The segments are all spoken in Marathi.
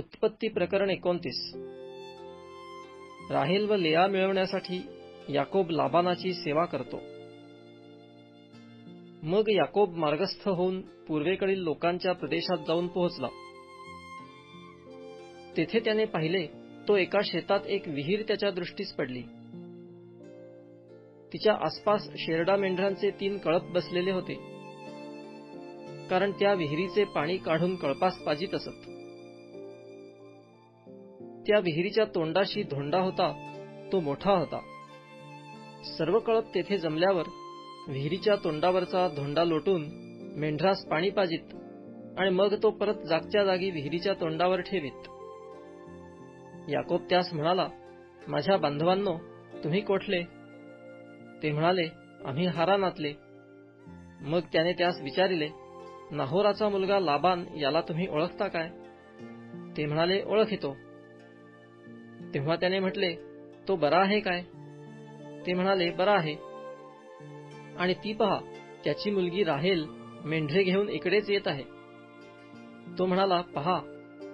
उत्पत्ती प्रकरण 29. राहेल व लेआ मिळवण्यासाठी याकोब लाबानाची सेवा करतो. मग याकोब मार्गस्थ होऊन पूर्वेकडील लोकांच्या प्रदेशात जाऊन पोहोचला. तेथे त्याने पाहिले तो एका शेतात एक विहीर त्याच्या दृष्टीस पडली. तिच्या आसपास शेरडा मेंढरांचे 3 कळप बसलेले होते, कारण त्या विहिरीचे पाणी काढून कळपास पाजीत असत. त्या विहिरीच्या तोंडाशी धोंडा होता, तो मोठा होता. सर्व कळप तेथे जमल्यावर विहिरीच्या तोंडावरचा धोंडा लोटून मेंढरास पाणी पाजीत आणि मग तो परत जागच्या जागी विहिरीच्या तोंडावर ठेवीत. याकोब त्यास म्हणाला, माझ्या बांधवांनो, तुम्ही कोठले? ते म्हणाले, आम्ही हारानातले. मग त्याने त्यास विचारिले, नाहोराचा मुलगा लाबान याला तुम्ही ओळखता काय? ते म्हणाले, ओळखितो. तेव्हा त्याने म्हटले, तो बरा आहे काय? ते म्हणाले, बरा आहे. आणि ती पहा, त्याची मुलगी राहेल मेंढरे घेऊन इकडेच येत आहे. तो म्हणाला, पहा,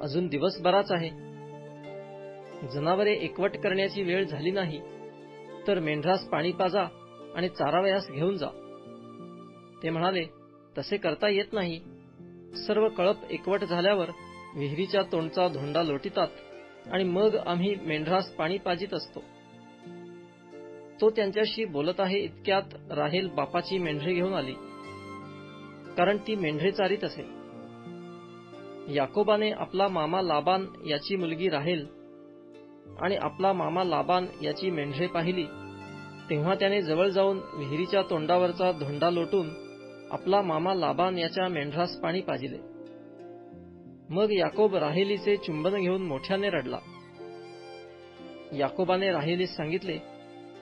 अजून दिवस बराच आहे. जनावरे एकवट करण्याची वेळ झाली नाही, तर मेंढरास पाणी पाजा आणि चारावयास घेऊन जा. ते म्हणाले, तसे करता येत नाही. सर्व कळप एकवट झाल्यावर विहिरीच्या तोंडचा धोंडा लोटितात आणि मग आम्ही मेंढरास पाणी पाजीत असतो. तो त्यांच्याशी बोलत आहे इतक्यात राहेल बापाची मेंढरे घेऊन आली, कारण ती मेंढरे चारीत असे. याकोबाने आपला मामा लाबान याची मुलगी राहेल आणि आपला मामा लाबान याची मेंढरे पाहिली, तेव्हा त्याने जवळ जाऊन विहिरीच्या तोंडावरचा धोंडा लोटून आपला मामा लाबान याच्या मेंढरास पाणी पाजिले. मग याकोब राहेलीचे चुंबन घेऊन मोठ्याने रडला. याकोबाने राहेलीस सांगितले,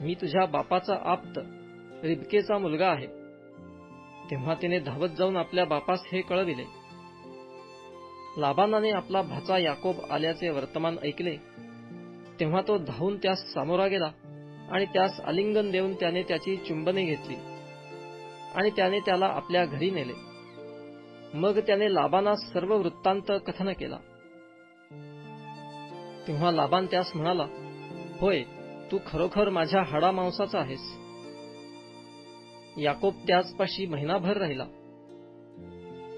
मी तुझ्या बापाचा आप्त रिबकेचा मुलगा आहे. तेव्हा तिने धावत जाऊन आपल्या बापास हे कळविले. लाबानाने आपला भाचा याकोब आल्याचे वर्तमान ऐकले, तेव्हा तो धावून त्यास सामोरा गेला आणि त्यास आलिंगन देऊन त्याने त्याची चुंबने घेतली आणि त्याने त्याला आपल्या घरी नेले. मग त्याने लाबानास सर्व वृत्तांत कथन केला. तेव्हा लाबान त्यास म्हणाला, होय, तू खरोखर माझ्या हाडामांसाचा आहेस. याकोब त्याचपाशी महिनाभर राहिला.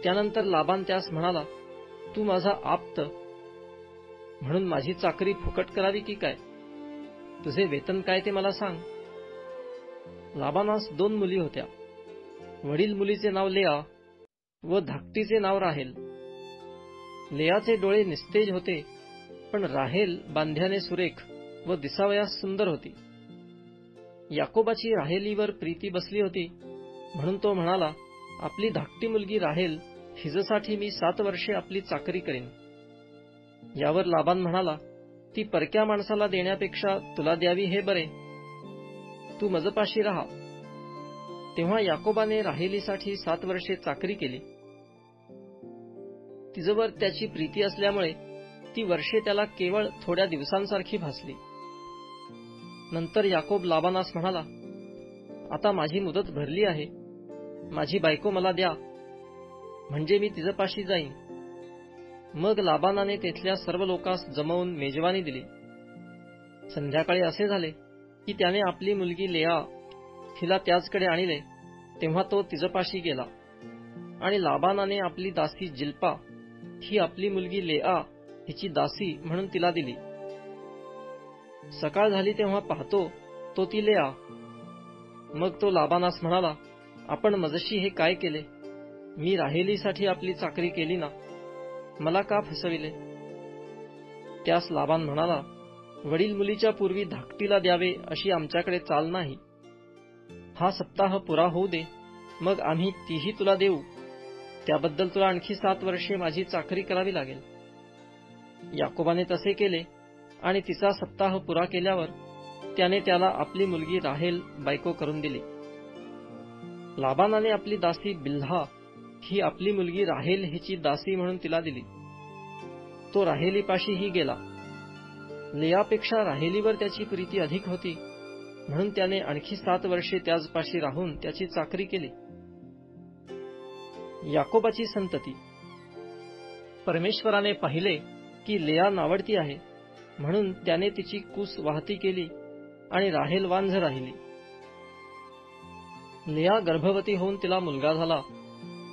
त्यानंतर लाबान त्यास म्हणाला, तू माझा आप्त म्हणून माझी चाकरी फुकट करावी की काय? तुझे वेतन काय ते मला सांग. लाबानास 2 मुली होत्या. वडील मुलीचे नाव लेआ व धाकटीचे नाव राहेल. लेआचे डोळे निस्तेज होते, पण राहेल बांध्याने सुरेख व दिसावयास सुंदर होती. याकोबाची राहेलीवर प्रीती बसली होती, म्हणून तो म्हणाला, आपली धाकटी मुलगी राहेल हिजसाठी मी 7 वर्षे आपली चाकरी करीन. यावर लाबान म्हणाला, ती परक्या माणसाला देण्यापेक्षा तुला द्यावी हे बरे. तू मजपाशी राहा. तेव्हा याकोबाने राहेलीसाठी 7 वर्षे चाकरी केली. तिजवर त्याची प्रीती असल्यामुळे ती वर्षे त्याला केवळ थोड्या दिवसांसारखी भासली. नंतर याकोब लाबानास म्हणाला, आता माझी मुदत भरली आहे. माझी बायको मला द्या, म्हणजे मी तिजपाशी जाईन. मग लाबानाने तेथल्या सर्व लोकांस जमवून मेजवानी दिली. संध्याकाळी असे झाले की त्याने आपली मुलगी लेआ हिला त्याचकडे आणले. तेव्हा तो तिजपाशी गेला आणि लाबानाने आपली दासी जिल्पा ही आपली मुलगी लेआ हिची दासी म्हणून तिला दिली. सकाळ झाली तेव्हा पाहतो तो ती लेआ. मग तो लाबानास म्हणाला, आपण मजशी हे काय केले? मी राहेलीसाठी आपली चाकरी केली ना, मला का फसविले? त्यास लाबान म्हणाला, वडील मुलीच्या पूर्वी धाकटीला द्यावे अशी आमच्याकडे चाल नाही. हा सप्ताह पुरा होऊ दे, मग आम्ही तीही तुला देऊ. त्याबद्दल तुला आणखी 7 वर्षे माझी चाकरी करावी लागेल. याकोबाने तसे केले आणि तिचा सप्ताह पुरा केल्यावर त्याने त्याला आपली मुलगी राहेल बायको करून दिली. लाबानाने आपली दासी बिल्हा ही आपली मुलगी राहेल हिची दासी म्हणून तिला दिली. तो राहेलीपाशीही गेला. लेयापेक्षा राहेलीवर त्याची प्रीती अधिक होती, म्हणून त्याने आणखी 7 वर्षे त्याचपाशी राहून त्याची चाकरी केली. याकोबाची संतती. परमेश्वराने पाहिले की लेया नावडती आहे, म्हणून त्याने तिची कूस वाहती केली आणि राहेल वांझ राहिली. लेया गर्भवती होऊन तिला मुलगा झाला.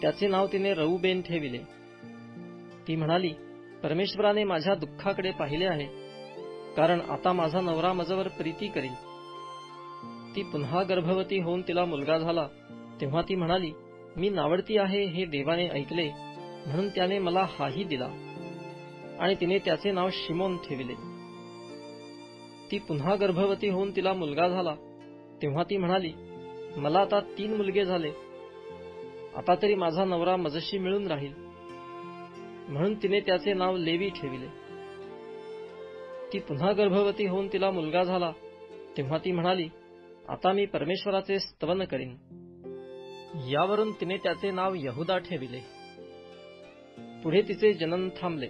त्याचे नाव तिने रऊबेन ठेविले. ती म्हणाली, परमेश्वराने माझ्या दुःखाकडे पाहिले आहे, कारण आता माझा नवरा माझ्यावर प्रीती करील. ती पुन्हा गर्भवती होऊन तिला मुलगा झाला. तेव्हा ती म्हणाली, मी नावडती आहे हे देवाने ऐकले, म्हणून त्याने मला हाही दिला. आणि तिने त्याचे नाव शिमोन ठेविले. ती पुन्हा गर्भवती होऊन तिला मुलगा झाला. तेव्हा ती म्हणाली, मला आता 3 मुलगे झाले, आता तरी माझा नवरा माझ्याशी मिळून राहील. म्हणून तिने त्याचे नाव लेवी ठेविले. ती पुन्हा गर्भवती होऊन तिला मुलगा झाला. तेव्हा ती म्हणाली, आता मी परमेश्वराचे स्तवन करीन. यावरून तिने त्याचे नाव यहुदा ठेविले. पुढे तिचे जनन थांबले.